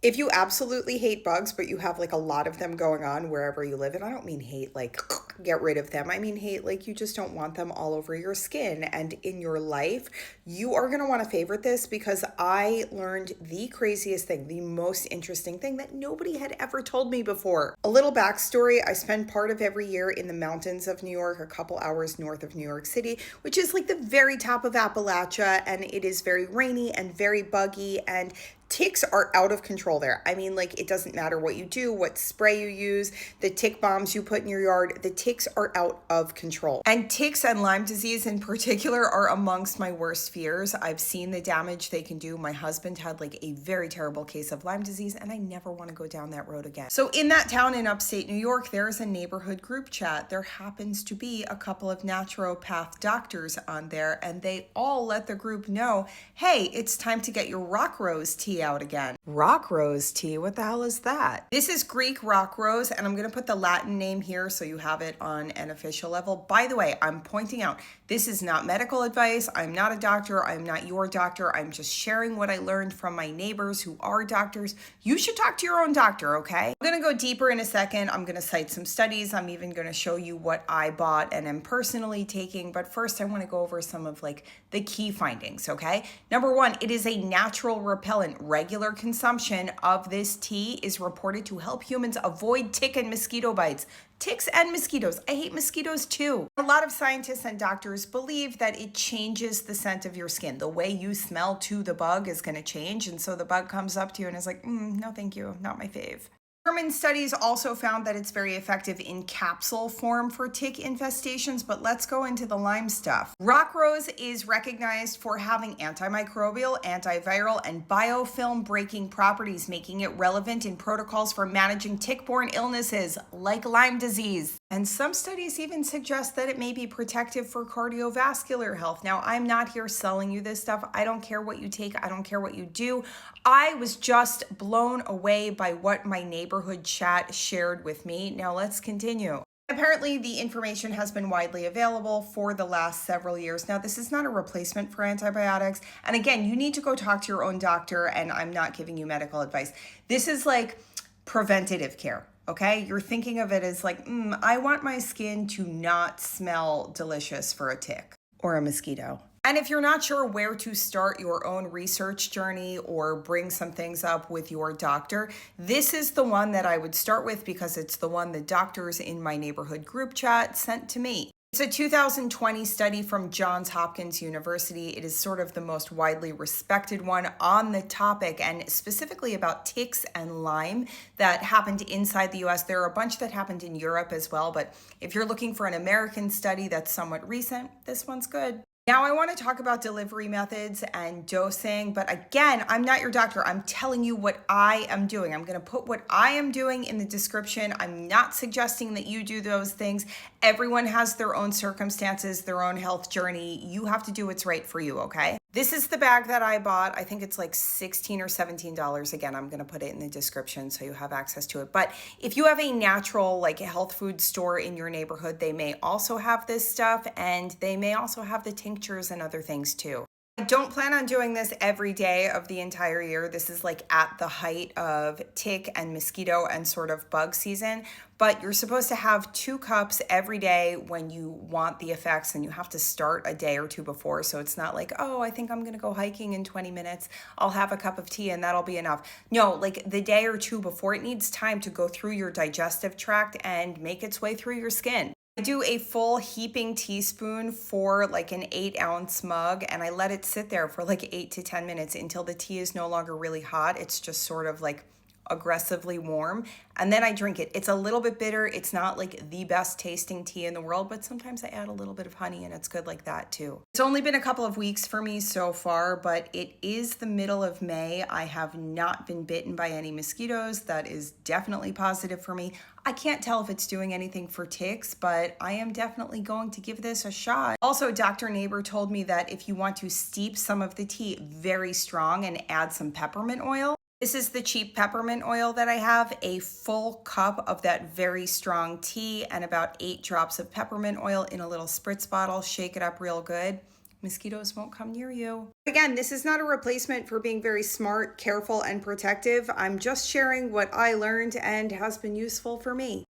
If you absolutely hate bugs, but you have like a lot of them going on wherever you live, and I don't mean hate like get rid of them, I mean hate like you just don't want them all over your skin and in your life, you are going to want to favorite this because I learned the craziest thing, the most interesting thing that nobody had ever told me before. A little backstory: I spend part of every year in the mountains of New York, a couple hours north of New York City, which is like the very top of Appalachia, and it is very rainy and very buggy, and ticks are out of control there. I mean, like, it doesn't matter what you do, what spray you use, the tick bombs you put in your yard, the ticks are out of control. And ticks and Lyme disease in particular are amongst my worst fears. I've seen the damage they can do. My husband had like a very terrible case of Lyme disease, and I never want to go down that road again. So in that town in upstate New York, there is a neighborhood group chat. There happens to be a couple of naturopath doctors on there, and they all let the group know, hey, it's time to get your rock rose tea out again. Rock rose tea, what the hell is that? This is Greek rock rose, and I'm going to put the Latin name here so you have it on an official level. By the way, I'm pointing out, this is not medical advice. I'm not a doctor. I'm not your doctor. I'm just sharing what I learned from my neighbors who are doctors. You should talk to your own doctor, okay? I'm going to go deeper in a second. I'm going to cite some studies. I'm even going to show you what I bought and am personally taking. But first, I want to go over some of like the key findings, okay? Number one, it is a natural repellent. Regular consumption of this tea is reported to help humans avoid tick and mosquito bites. Ticks and mosquitoes. I hate mosquitoes too. A lot of scientists and doctors believe that it changes the scent of your skin. The way you smell to the bug is going to change. And so the bug comes up to you and is like, no, thank you. Not my fave. German studies also found that it's very effective in capsule form for tick infestations, but let's go into the Lyme stuff. Rock rose is recognized for having antimicrobial, antiviral, and biofilm breaking properties, making it relevant in protocols for managing tick-borne illnesses like Lyme disease. And some studies even suggest that it may be protective for cardiovascular health. Now, I'm not here selling you this stuff. I don't care what you take. I don't care what you do. I was just blown away by what my neighborhood chat shared with me. Now let's continue. Apparently, the information has been widely available for the last several years. Now, this is not a replacement for antibiotics. And again, you need to go talk to your own doctor, and I'm not giving you medical advice. This is like preventative care. Okay, you're thinking of it as like, I want my skin to not smell delicious for a tick or a mosquito. And if you're not sure where to start your own research journey or bring some things up with your doctor, this is the one that I would start with because it's the one the doctors in my neighborhood group chat sent to me. It's a 2020 study from Johns Hopkins University. It is sort of the most widely respected one on the topic, and specifically about ticks and Lyme that happened inside the US. There are a bunch that happened in Europe as well, but if you're looking for an American study that's somewhat recent, this one's good. Now I want to talk about delivery methods and dosing, but again, I'm not your doctor. I'm telling you what I am doing. I'm going to put what I am doing in the description. I'm not suggesting that you do those things. Everyone has their own circumstances, their own health journey. You have to do what's right for you, okay? This is the bag that I bought. I think it's like $16 or $17. Again, I'm going to put it in the description so you have access to it. But if you have a natural, like a health food store in your neighborhood, they may also have this stuff, and they may also have the tinctures and other things too. I don't plan on doing this every day of the entire year. This is like at the height of tick and mosquito and sort of bug season, but you're supposed to have 2 cups every day when you want the effects, and you have to start a day or two before. So it's not like, oh, I think I'm going to go hiking in 20 minutes. I'll have a cup of tea and that'll be enough. No, like the day or two before, it needs time to go through your digestive tract and make its way through your skin. I do a full heaping teaspoon for like an 8-ounce mug, and I let it sit there for like 8 to 10 minutes until the tea is no longer really hot. It's just sort of like aggressively warm, and then I drink it. It's a little bit bitter. It's not like the best tasting tea in the world, but sometimes I add a little bit of honey and it's good like that too. It's only been a couple of weeks for me so far, but it is the middle of May. I have not been bitten by any mosquitoes. That is definitely positive for me. I can't tell if it's doing anything for ticks, but I am definitely going to give this a shot. Also, Dr. Neighbor told me that if you want to steep some of the tea very strong and add some peppermint oil, this is the cheap peppermint oil that I have, a full cup of that very strong tea and about 8 drops of peppermint oil in a little spritz bottle. Shake it up real good. Mosquitoes won't come near you. Again, this is not a replacement for being very smart, careful, and protective. I'm just sharing what I learned and has been useful for me.